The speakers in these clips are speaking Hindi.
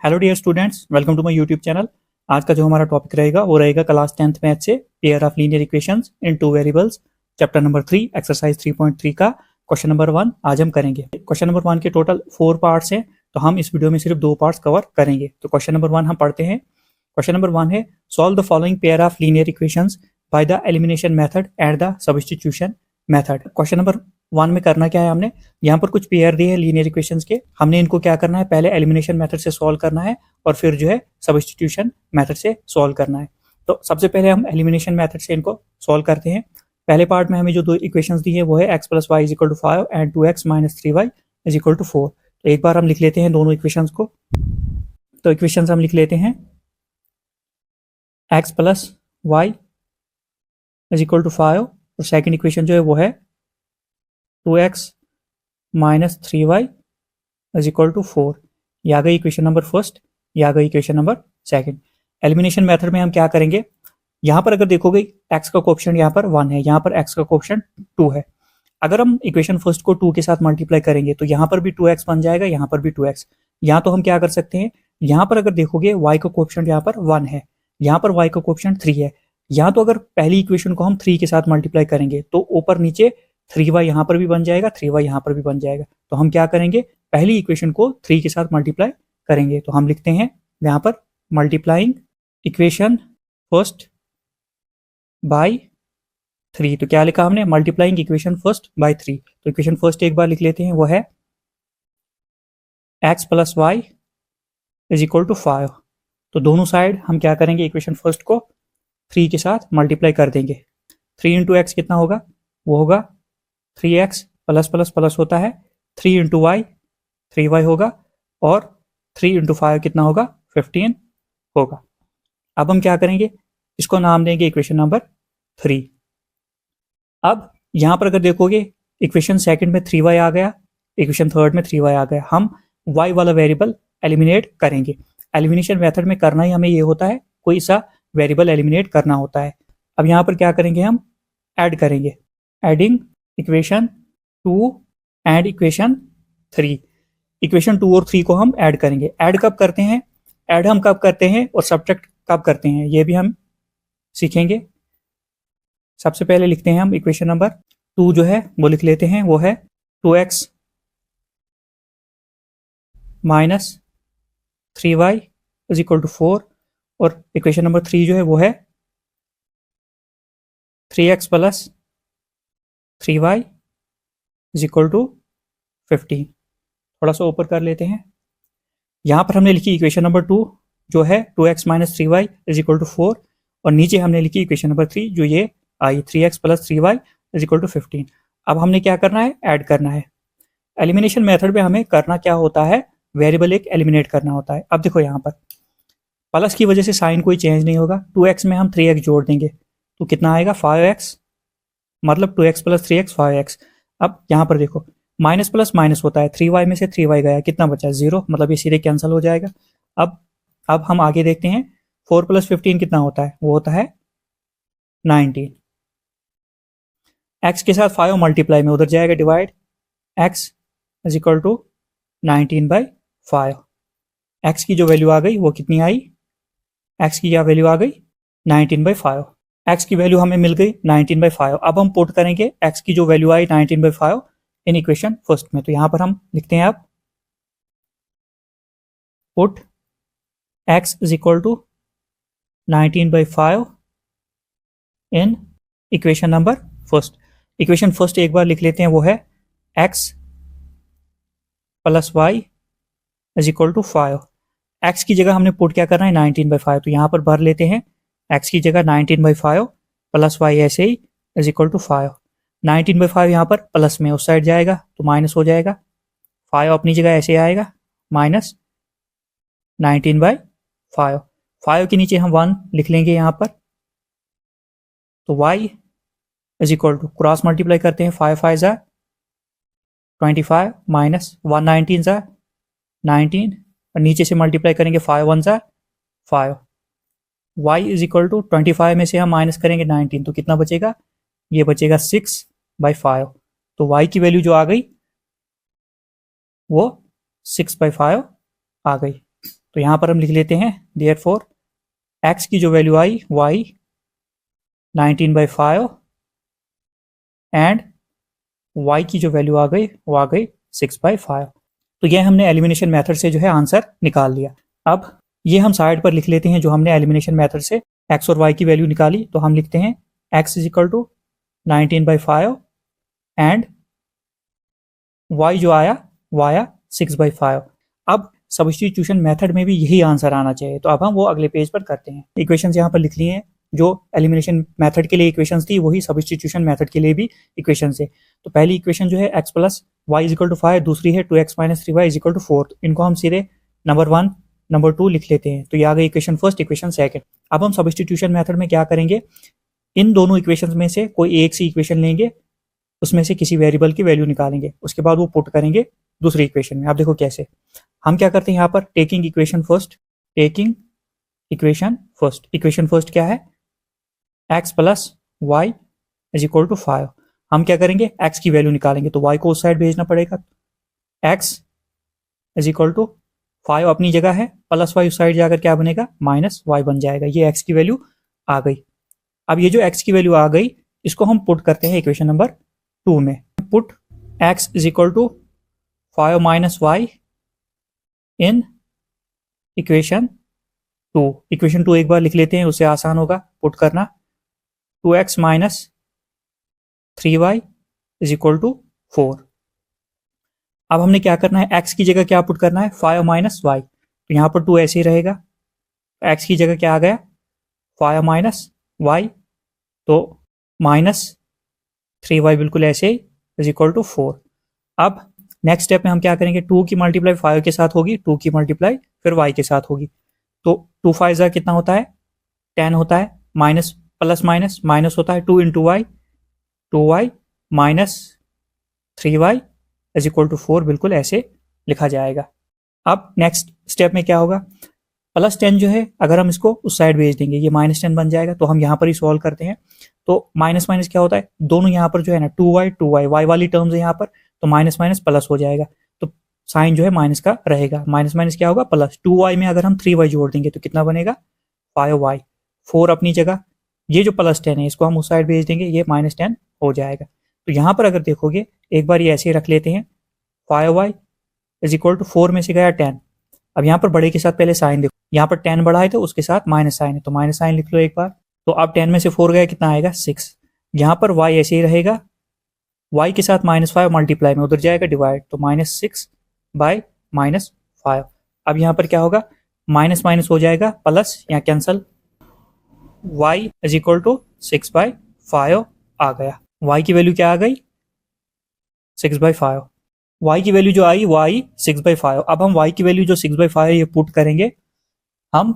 Hello dear students, welcome to my YouTube channel. आज का जो हमारा टॉपिक रहेगा वो रहेगा क्लास 10th मैथ से pair of linear equations in two variables, chapter number 3 exercise 3.3 का क्वेश्चन नंबर 1 आज हम करेंगे। क्वेश्चन नंबर 1 के टोटल 4 पार्ट्स हैं, तो हम इस वीडियो में सिर्फ 2 पार्ट्स कवर करेंगे। तो क्वेश्चन नंबर 1 हम पढ़ते हैं। क्वेश्चन नंबर 1 है, solve the following pair of linear equations by the elimination method and the substitution method. Question number 1 में करना क्या है, हमने यहाँ पर कुछ पेयर दिए हैं लीनियर इक्वेशंस के। हमने इनको क्या करना है, पहले एलिमिनेशन मेथड से सॉल्व करना है और फिर जो है सब्स्टिट्यूशन मेथड से सॉल्व करना है। तो सबसे पहले हम एलिमिनेशन मेथड से इनको सॉल्व करते हैं। पहले पार्ट में हमें जो 2 इक्वेशंस दी है वो है x + y = 5 and 2x - 3y = 4। तो एक बार हम लिख लेते हैं दोनों इक्वेशंस को। तो इक्वेशंस हम लिख लेते हैं, x + y = 5 और सेकंड इक्वेशन जो है वो है 2x - 3y = 4। यह आ गई इक्वेशन नंबर फर्स्ट, यह आ गई equation number second. Elimination method में हम क्या करेंगे, यहाँ पर अगर देखोगे x का कोएफिशिएंट यहाँ पर 1 है, यहाँ पर x का कोएफिशिएंट 2 है। अगर हम इक्वेशन फर्स्ट को 2 के साथ मल्टीप्लाई करेंगे तो यहाँ पर भी 2x बन जाएगा, यहाँ पर भी 2x। यहाँ तो हम क्या कर सकते हैं, यहाँ पर अगर देखोगे y का कोएफिशिएंट यहाँ पर 1 है, यहाँ पर y का कोएफिशिएंट 3 है। यहाँ तो अगर पहली इक्वेशन को हम 3 के साथ मल्टीप्लाई करेंगे तो ऊपर नीचे 3y यहाँ पर भी बन जाएगा, 3y यहाँ पर भी बन जाएगा। तो हम क्या करेंगे, पहली इक्वेशन को 3 के साथ मल्टीप्लाई करेंगे। तो हम लिखते हैं यहाँ पर मल्टीप्लाइंग इक्वेशन फर्स्ट बाय 3। तो क्या लिखा हमने, मल्टीप्लाइंग इक्वेशन फर्स्ट बाय 3। तो इक्वेशन फर्स्ट एक बार लिख लेते हैं, वो है x + y = 5। तो दोनों साइड हम क्या करेंगे, इक्वेशन फर्स्ट को 3 के साथ मल्टीप्लाई कर देंगे। 3 × x कितना होगा, वो होगा 3x प्लस प्लस प्लस होता है 3 × y 3y होगा और 3 × 5 कितना होगा, 15 होगा। अब हम क्या करेंगे, इसको नाम देंगे इक्वेशन नंबर 3। अब यहाँ पर अगर देखोगे इक्वेशन सेकंड में 3y आ गया, इक्वेशन थर्ड में 3y आ गया। हम y वाला वेरिएबल एलिमिनेट करेंगे। एलिमिनेशन मेथड में करना ही हमें ये होता है, कोई सा वेरिएबल एलिमिनेट करना होता है। अब यहाँ पर क्या करेंगे, हम ऐड करेंगे, adding equation 2 and equation 3। Equation 2 और 3 को हम ऐड करेंगे। ऐड कब करते हैं, ऐड हम कब करते हैं और सब्ट्रैक्ट कब करते हैं, ये भी हम सीखेंगे। सबसे पहले लिखते हैं हम इक्वेशन नंबर 2 जो है वो लिख लेते हैं, वो है 2x - 3y = 4 और इक्वेशन नंबर 3 जो है वो है 3x + 3y = 15। थोड़ा सा ऊपर कर लेते हैं। यहाँ पर हमने लिखी इक्वेशन नंबर 2 जो है 2x - 3y = 4 और नीचे हमने लिखी इक्वेशन नंबर 3 जो ये आई 3x + 3y = 15। अब हमने क्या करना है, ऐड करना है। एलिमिनेशन मेथड में हमें करना क्या होता है, वेरिएबल एक एलिमिनेट करना होता है। अब देखो यहाँ पर प्लस की वजह से साइन कोई चेंज नहीं होगा, 2x में हम 3x जोड़ देंगे तो कितना आएगा, 5x, मतलब 2x + 3x 5x। अब यहाँ पर देखो माइनस प्लस माइनस होता है, 3y में से 3y गया, कितना बचा, 0, मतलब ये सीधे कैंसिल हो जाएगा। अब हम आगे देखते हैं, 4 + 15 कितना होता है, वो होता है 19। x के साथ 5 मल्टीप्लाई में उधर जाएगा डिवाइड, x = 19/5। x की जो वैल्यू आ गई वो कितनी आई, x की क्या वैल्यू आ गई, 19/5। x की वैल्यू हमें मिल गई 19/5। अब हम पुट करेंगे x की जो वैल्यू आई 19/5 इन इक्वेशन फर्स्ट में। तो यहां पर हम लिखते हैं, अब put x = 19/5 in equation number first. Equation first एक बार लिख लेते हैं, वो है x + y = 5। x की जगह हमने पुट क्या करना है, 19/5। तो यहाँ पर भर लेते हैं, x की जगह 19/5 + y ऐसे ही = 5। 19/5 यहाँ पर प्लस में उस साइड जाएगा तो माइनस हो जाएगा, 5 अपनी जगह ऐसे आएगा माइनस 19/5। 5 के नीचे हम 1 लिख लेंगे यहाँ पर। तो y = क्रॉस मल्टीप्लाई करते हैं, 5 5 ज़ा 25 माइनस 1 19 ज़ा 19 और नीचे से मल्टीप्लाई करेंगे 5 1 ज़ा 5। y = 25 में से हम माइनस करेंगे 19 तो कितना बचेगा, ये बचेगा 6/5। तो y की वैल्यू जो आ गई वो 6/5 आ गई। तो यहाँ पर हम लिख लेते हैं देयरफॉर x की जो वैल्यू आई वो आई 19/5 एंड y की जो वैल्यू आ गई वो आ गई 6/5। तो ये हमने एलिमिनेशन मेथड से जो है आंसर निकाल लिया। अब ये हम साइड पर लिख लेते हैं जो हमने एलिमिनेशन मेथड से x और y की वैल्यू निकाली। तो हम लिखते हैं x is equal to 19/5 and y जो आया वो आया 6/5। अब सब्स्टिट्यूशन मेथड में भी यही आंसर आना चाहिए। तो अब हम वो अगले पेज पर करते हैं। इक्वेशंस यहाँ पर लिख लिए हैं, जो एलिमिनेशन मेथड के लिए इक्वेशंस थी वही सब्स्टिट्यूशन मेथड के लिए भी इक्वेशंस है। तो पहली इक्वेशन जो है x plus y is equal to 5, दूसरी है 2x minus 3y is equal to 4। इनको हम सीधे नंबर 1 नंबर 2 लिख लेते हैं। तो ये आ गई इक्वेशन फर्स्ट, इक्वेशन सेकंड। अब हम सब्स्टिट्यूशन मेथड में क्या करेंगे, इन दोनों इक्वेशंस में से कोई एक सी इक्वेशन लेंगे, उसमें से किसी वेरिएबल की वैल्यू निकालेंगे, उसके बाद वो पुट करेंगे दूसरी इक्वेशन में। आप देखो कैसे हम क्या करते हैं यहाँ पर, taking equation first, taking equation first. Equation first क्या है, x plus y is equal to 5। हम क्या करेंगे, x की वैल्यू निकालेंगे, तो y को उस साइड भेजना पड़ेगा। x इज इक्वल टू 5 अपनी जगह है, प्लस वाई उस साइड जाकर क्या बनेगा, माइनस वाई बन जाएगा। ये x की वैल्यू आ गई। अब ये जो x की वैल्यू आ गई इसको हम पुट करते हैं इक्वेशन नंबर 2 में। Put x is equal to 5 minus y in equation 2। Equation 2 एक बार लिख लेते हैं, उससे आसान होगा पुट करना। 2x minus 3y is equal to 4। अब हमने क्या करना है, x की जगह क्या पुट करना है, 5 माइनस वाई। तो यहाँ पर 2 ऐसे ही रहेगा, x की जगह क्या आ गया, 5 माइनस वाई, तो माइनस 3y बिल्कुल ऐसे ही इज इक्वल टू 4। अब नेक्स्ट स्टेप में हम क्या करेंगे, 2 की मल्टीप्लाई 5 के साथ होगी, 2 की मल्टीप्लाई फिर y के साथ होगी। तो 2 5 कितना होता है, 10 होता है, माइनस प्लस माइनस माइनस होता है, 2 into y, 2y minus 3y is equal to 4, बिल्कुल ऐसे लिखा जाएगा। अब नेक्स्ट स्टेप में क्या होगा, प्लस 10 जो है अगर हम इसको उस साइड भेज देंगे ये माइनस 10 बन जाएगा। तो हम यहाँ पर ही सॉल्व करते हैं। तो माइनस माइनस क्या होता है, दोनों यहाँ पर जो है ना 2y वाई वाली टर्म्स है यहाँ पर, तो माइनस माइनस प्लस हो जाएगा। तो साइन जो है माइनस का रहेगा, माइनस माइनस क्या होगा प्लस। 2y में अगर हम 3y जोड़ देंगे तो कितना बनेगा 5y, 4 अपनी जगह, ये जो प्लस 10 है इसको हम उस साइड भेज देंगे, ये माइनस 10 हो जाएगा। तो यहाँ पर अगर देखोगे एक बार ये ऐसे ही रख लेते हैं, 5y इज इक्वल टू 4 में से गया 10। अब यहाँ पर बड़े के साथ पहले साइन देखो, यहाँ पर 10 बड़ा है तो उसके साथ माइनस साइन है, तो माइनस साइन लिख लो एक बार। तो अब 10 में से 4 गया कितना आएगा 6। यहाँ पर y ऐसे ही रहेगा, y के साथ -5 मल्टीप्लाई में उधर जाएगा डिवाइड, तो -6 बाय -5। अब यहाँ पर क्या होगा, माइनस माइनस हो जाएगा प्लस, यहाँ cancel, y is equal to 6/5 आ गया। y की वैल्यू क्या आ गई 6/5। y की वैल्यू जो आई वो आई 6/5। अब हम y की वैल्यू जो 6/5 ये पुट करेंगे हम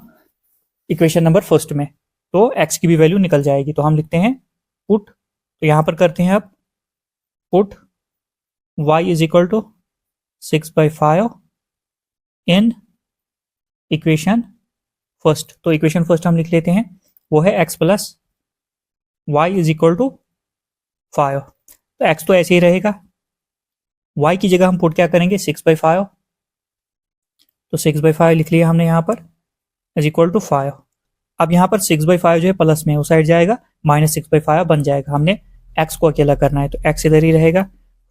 इक्वेशन नंबर फर्स्ट में, तो x की भी वैल्यू निकल जाएगी। तो हम लिखते हैं पुट, तो यहाँ पर करते हैं अब put y is equal to 6/5 in equation first. तो इक्वेशन फर्स्ट हम लिख लेते हैं, वो है x plus y is equal to 5। तो x तो ऐसे ही रहेगा, y की जगह हम पुट क्या करेंगे 6/5। तो 6/5 लिख लिया हमने यहाँ पर इज इक्वल टू 5। अब यहाँ पर 6/5 जो है प्लस में उस साइड जाएगा, -6/5 बन जाएगा। हमने x को अकेला करना है, तो x इधर ही रहेगा,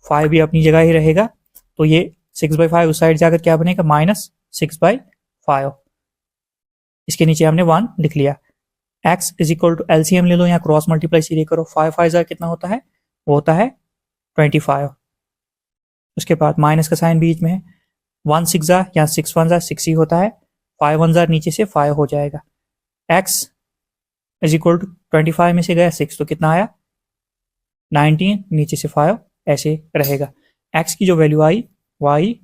5 भी अपनी जगह ही रहेगा। तो ये 6/5 उस साइड जाकर क्या बनेगा -6/5। इसके नीचे हमने 1 लिख लिया। x is equal to LCM ले लो, यहाँ क्रॉस मल्टीप्लाई सीधे करो, 5 5 कितना होता है, वो होता है 25। उसके बाद माइनस का साइन बीच में है, 1 6 या 6 1 6 ही होता है, 5 1 नीचे से 5 हो जाएगा। x इज इक्वल टू 25 में से गया 6, तो कितना आया 19, नीचे से 5 ऐसे रहेगा। x की जो वैल्यू आई वो आई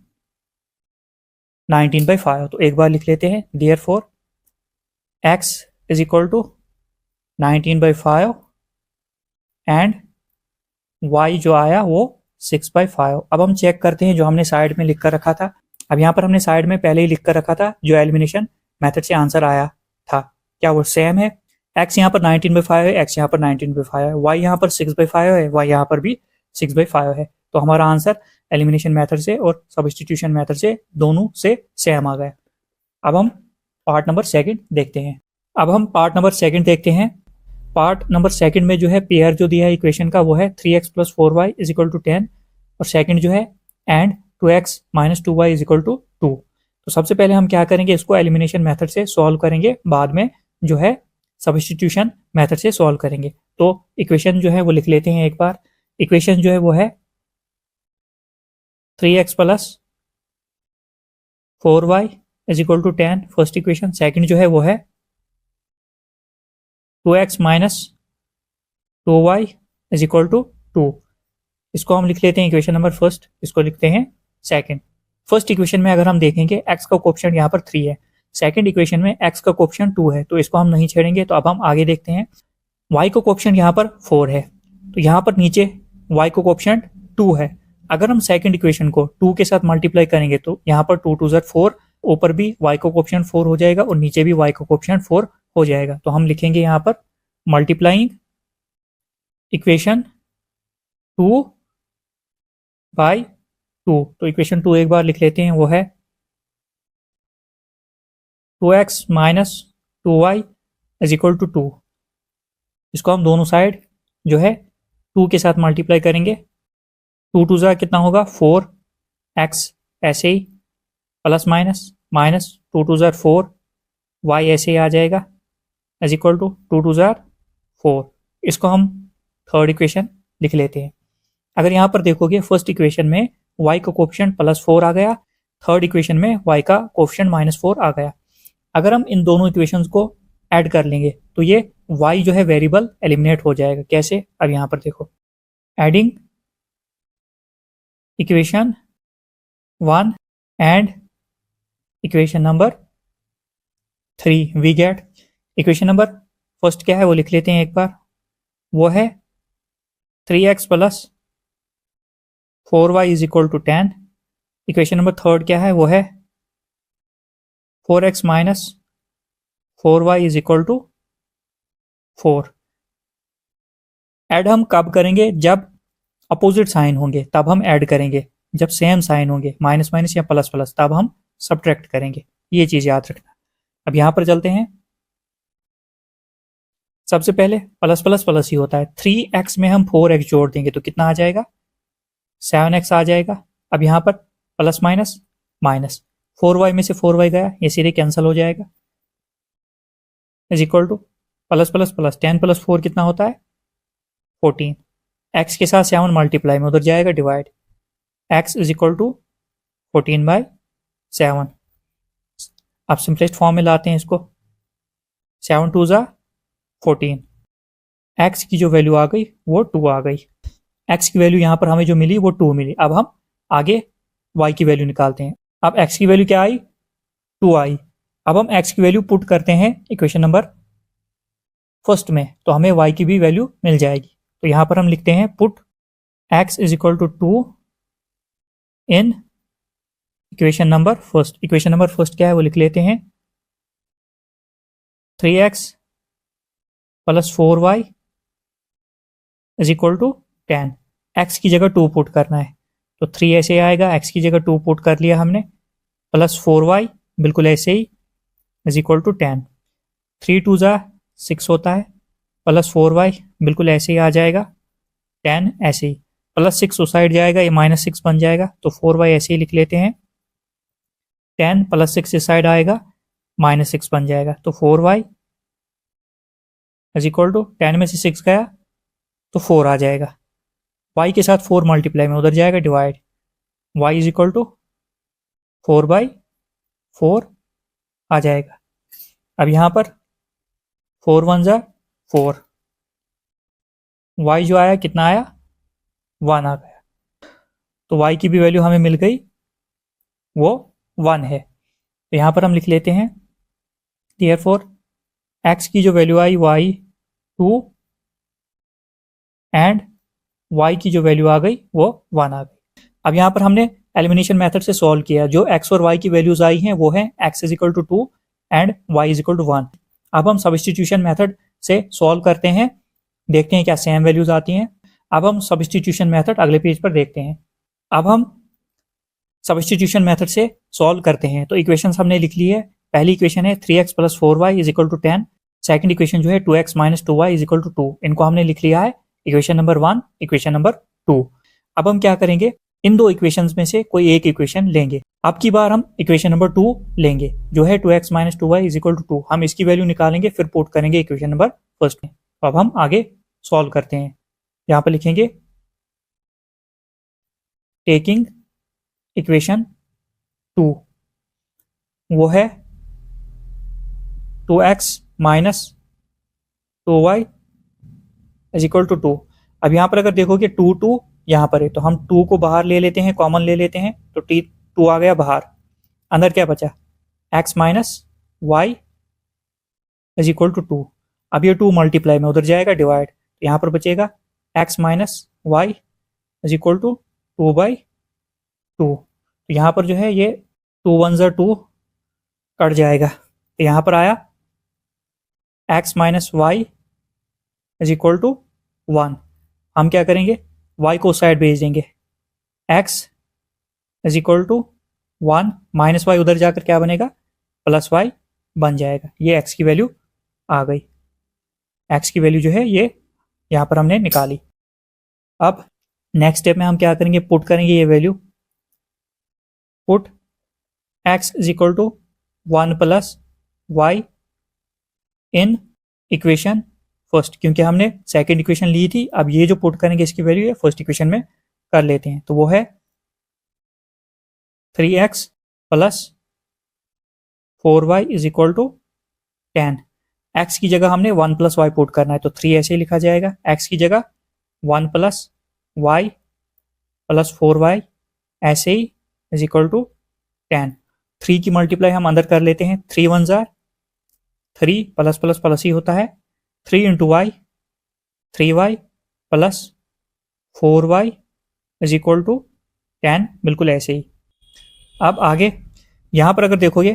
19/5। तो एक बार लिख लेते हैं, therefore x is equal to 19/5 and y जो आया वो 6/5। अब हम चेक करते हैं जो हमने साइड में लिख कर रखा था। अब यहाँ पर हमने साइड में पहले ही लिख कर रखा था जो एलिमिनेशन मेथड से आंसर आया था, क्या वो सेम है। x यहाँ पर 19/5 है, x यहाँ पर 19/5 है, y यहाँ पर 6/5 है, y यहाँ पर भी 6/5 है। तो हमारा आंसर एलिमिनेशन मेथड से और सब्स्टिट्यूशन मेथड से दोनों से सेम आ गया। अब हम पार्ट नंबर सेकंड देखते हैं। अब हम पार्ट नंबर सेकंड देखते हैं। पार्ट नंबर सेकंड में जो है पेयर जो दिया है इक्वेशन का वो है 3x + 4y = 10 और सेकंड जो है एंड 2x - 2y = 2। तो सबसे पहले हम क्या करेंगे, इसको एलिमिनेशन मेथड से सॉल्व करेंगे, बाद में जो है सब्स्टिट्यूशन मेथड से सॉल्व करेंगे। तो इक्वेशन जो है वो लिख लेते हैं एक बार। इक्वेशन जो है वो है 3x + 4y = 10 first equation. Second जो है वो है 2x - 2y = 2। इसको हम लिख लेते हैं इक्वेशन नंबर फर्स्ट, इसको लिखते हैं सेकंड। फर्स्ट इक्वेशन में अगर हम देखेंगे x का कोएफिशिएंट यहाँ पर 3 है, सेकंड इक्वेशन में x का कोएफिशिएंट 2 है, तो इसको हम नहीं छेड़ेंगे। तो अब हम आगे देखते हैं। y का कोएफिशिएंट यहाँ पर 4 है, तो यहाँ पर नीचे y का कोएफिशिएंट 2 है। अगर हम सेकंड इक्वेशन को 2 के साथ मल्टीप्लाई करेंगे तो यहाँ पर 2 × 2 = 4, ऊपर भी y का कोएफिशिएंट 4 हो जाएगा और नीचे भी y का कोएफिशिएंट 4 हो जाएगा। तो हम लिखेंगे यहाँ पर मल्टीप्लाइंग इक्वेशन 2 बाई 2। तो इक्वेशन 2 एक बार लिख लेते हैं, वो है 2x - 2y = 2। इसको हम दोनों साइड जो है 2 के साथ मल्टीप्लाई करेंगे। 2 × 2 = कितना होगा 4x, ऐसे ही प्लस माइनस माइनस 2 × 2 = 4, y ऐसे ही आ जाएगा = 2 × 2 = 4। इसको हम थर्ड इक्वेशन लिख लेते हैं। अगर यहाँ पर देखोगे फर्स्ट इक्वेशन में y का कोएफिशिएंट +4 आ गया, थर्ड इक्वेशन में y का कोएफिशिएंट -4 आ गया। अगर हम इन दोनों इक्वेशंस को ऐड कर लेंगे तो ये y जो है वेरिएबल एलिमिनेट हो जाएगा। कैसे, अब यहाँ पर देखो, adding equation 1 and equation number 3 we get. Equation number first क्या है वो लिख लेते हैं एक बार, वो है 3x + 4y = 10। Equation number third क्या है वो है 4x - 4y = 4। ऐड हम कब करेंगे, जब अपोजिट साइन होंगे तब हम ऐड करेंगे, जब सेम साइन होंगे माइनस माइनस या प्लस प्लस तब हम सब्ट्रैक्ट करेंगे। ये चीज याद रखना। अब यहां पर चलते हैं। सबसे पहले प्लस प्लस प्लस ही होता है। 3x में हम 4x जोड़ देंगे तो कितना आ जाएगा 7x आ जाएगा। अब यहाँ पर प्लस माइनस माइनस 4y में से 4y गया, ये सीधे कैंसिल हो जाएगा = प्लस प्लस प्लस 10 + 4 कितना होता है 14। x के साथ 7 मल्टीप्लाई में उधर जाएगा डिवाइड, x = 14/7। अब सिंपलेस्ट फॉर्म में लाते हैं इसको, 7 × 2 = 14। x की जो वैल्यू आ गई वो 2 आ गई। x की वैल्यू यहाँ पर हमें जो मिली वो 2 मिली। अब हम आगे y की वैल्यू निकालते हैं। अब x की वैल्यू क्या आई 2 आई। अब हम x की वैल्यू पुट करते हैं इक्वेशन नंबर फर्स्ट में, तो हमें y की भी वैल्यू मिल जाएगी। तो यहाँ पर हम लिखते हैं put x = 2 in equation number first. Equation number first क्या है वो लिख लेते हैं 3x + 4y = 10। x की जगह 2 पुट करना है तो 3 ऐसे आएगा, x की जगह 2 पुट कर लिया हमने, प्लस 4y बिल्कुल ऐसे ही = 10। 3 × 2 = 6 होता है, प्लस 4y बिल्कुल ऐसे ही आ जाएगा, 10 ऐसे ही, प्लस 6 उस साइड जाएगा, ये -6 बन जाएगा, तो 4y ऐसे ही लिख लेते हैं। 10 + 6 इस साइड आएगा, -6 बन जाएगा, तो 4y = 10 में से 6 गया तो 4 आ जाएगा। y के साथ 4 मल्टीप्लाई में उधर जाएगा डिवाइड, y = 4/4 आ जाएगा। अब यहाँ पर 4 × 1 = 4, y जो आया कितना आया 1 आ गया, तो y की भी वैल्यू हमें मिल गई, वो 1 है। तो यहाँ पर हम लिख लेते हैं देयरफॉर x की जो वैल्यू आई वो आई 2 एंड y की जो वैल्यू आ गई वो 1 आ गई। अब यहाँ पर हमने एलिमिनेशन मेथड से सॉल्व किया, जो x और y की वैल्यूज आई हैं वो है x = 2 एंड y = 1। अब हम सब्स्टिट्यूशन मेथड से सॉल्व करते हैं, देखते हैं क्या सेम वैल्यूज आती हैं। अब हम सब्स्टिट्यूशन मेथड अगले पेज पर देखते हैं। अब हम सब्स्टिट्यूशन मेथड से सॉल्व करते हैं। तो इक्वेशंस हमने लिख ली है, पहली इक्वेशन है 3x plus 4y is equal to 10। Second equation जो है 2x minus 2y is equal to 2। इनको हमने लिख लिया है इक्वेशन नंबर 1, इक्वेशन नंबर 2। अब हम क्या करेंगे, इन दो इक्वेशंस में से कोई एक इक्वेशन लेंगे। अब की बार हम इक्वेशन नंबर 2 लेंगे जो है 2x minus 2y is equal to 2। हम इसकी वैल्यू निकालेंगे, फिर पुट करेंगे इक्वेशन नंबर फर्स्ट में। तो अब हम आगे सॉल्व करते हैं। यहाँ पर लिखेंगे टेकिंग इक्वेशन 2, वो है 2x minus 2y is equal to 2। अब यहाँ पर अगर देखोगे 2 यहाँ पर है, तो हम 2 को बाहर ले लेते हैं, कॉमन ले लेते हैं, तो 2 आ गया बाहर। अंदर क्या बचा, x minus y is equal to 2। अब ये 2 मल्टीप्लाई में उधर जाएगा डिवाइड, तो यहाँ पर बचेगा x minus y is equal to 2/2। तो यहाँ पर जो है ये 2 1 2 कट जाएगा, तो यहाँ पर आया x minus y is equal to 1। हम क्या करेंगे, y को उस साइड भेज देंगे, x is equal to 1 minus y उधर जाकर क्या बनेगा, प्लस वाई बन जाएगा। ये x की वैल्यू आ गई। x की वैल्यू जो है ये यहाँ पर हमने निकाली। अब नेक्स्ट स्टेप में हम क्या करेंगे, पुट करेंगे ये value, put x is equal to 1 plus y in equation first, क्योंकि हमने सेकेंड इक्वेशन ली थी। अब ये जो पुट करेंगे इसकी वैल्यू है फर्स्ट इक्वेशन में कर लेते हैं, तो वो है 3x plus 4y is equal to 10। x की जगह हमने 1 प्लस वाई पुट करना है, तो 3 ऐसे ही लिखा जाएगा, x की जगह 1 प्लस वाई प्लस 4y ऐसे ही इज इक्वल टू 10। 3 की मल्टीप्लाई हम अंदर कर लेते हैं, 3 1 जार 3 प्लस प्लस प्लस ही होता है, 3 into y 3y plus 4y is equal to 10, बिल्कुल ऐसे ही। अब आगे यहाँ पर अगर देखोगे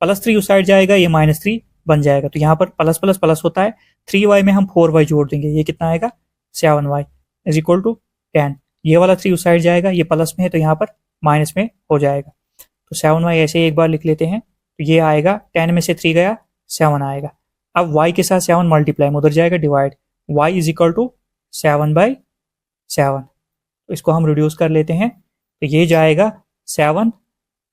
+3 उस साइड जाएगा, ये -3 बन जाएगा, तो यहाँ पर प्लस प्लस प्लस होता है, 3y में हम 4y जोड़ देंगे, ये कितना आएगा 7y इज इक्वल टू 10। ये वाला 3 उस साइड जाएगा, ये प्लस में है तो यहाँ पर माइनस में हो जाएगा, तो 7y ऐसे एक बार लिख लेते हैं, तो ये आएगा 10 में से 3 गया 7 आएगा। अब y के साथ 7 मल्टीप्लाई में उधर जाएगा divide, y is equal to 7/7। तो इसको हम रिड्यूस कर लेते हैं, तो ये जाएगा 7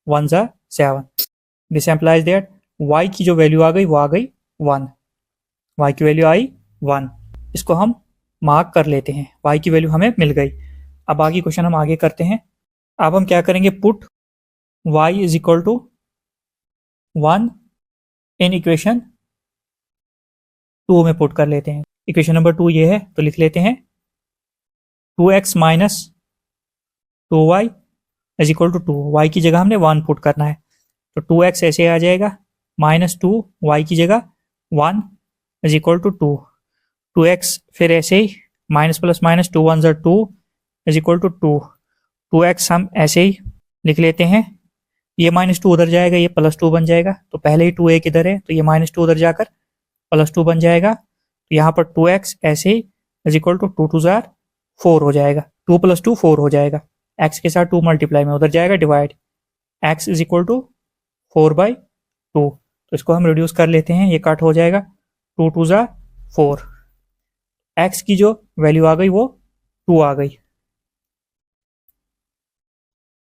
1 ज़ा 7। दिस एम्प्लाइज दैट y की जो वैल्यू आ गई वो आ गई 1, y की वैल्यू आई 1। इसको हम मार्क कर लेते हैं, y की वैल्यू हमें मिल गई। अब आगे क्वेश्चन हम आगे करते हैं। अब हम क्या करेंगे, put y is equal to 1 in equation 2 में पुट कर लेते हैं। इक्वेशन नंबर 2 ये है, तो लिख लेते हैं 2x minus 2y is equal to 2। y की जगह हमने 1 पुट करना है, तो 2x ऐसे आ जाएगा, -2y की जगह 1 इज इक्वल टू 2। 2x फिर ऐसे ही माइनस प्लस माइनस 2 1 ज़ा 2 इज इक्वल टू 2। 2x हम ऐसे ही लिख लेते हैं, ये -2 उधर जाएगा, ये +2 बन जाएगा, तो पहले ही 2 एक इधर है, तो ये -2 उधर जाकर +2 बन जाएगा, तो यहाँ पर 2x ऐसे ही इज इक्वल टू 2 2 ज़ार 4 हो जाएगा, 2 + 2 4 हो जाएगा। x के साथ 2 मल्टीप्लाई में उधर जाएगा divide, x is equal to 4/2। तो इसको हम रिड्यूस कर लेते हैं, ये कट हो जाएगा, 2 2 ज़ार 4। x की जो वैल्यू आ गई वो 2 आ गई।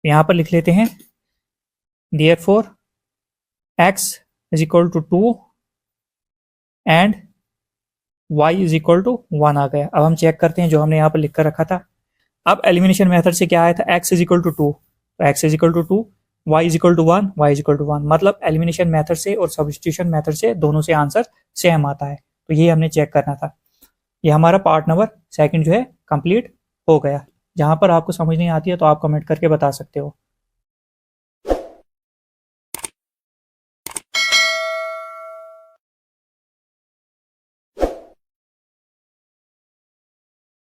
यहाँ पर लिख लेते हैं therefore x is equal to 2 and y is equal to 1 आ गया। अब हम चेक करते हैं जो हमने यहाँ पर लिख कर रखा था। अब एलिमिनेशन मेथड से क्या आया था, x इज इक्वल टू 2, तो x is equal to 2, y is equal to 1, y is equal to 1, मतलब एलिमिनेशन मेथड से और सब्स्टिट्यूशन मेथड से दोनों से आंसर सेम आता है, तो ये हमने चेक करना था। ये हमारा पार्ट नंबर 2 जो है कंप्लीट हो गया। जहाँ पर आपको समझ नहीं आती है तो आप कमेंट करके बता सकते हो।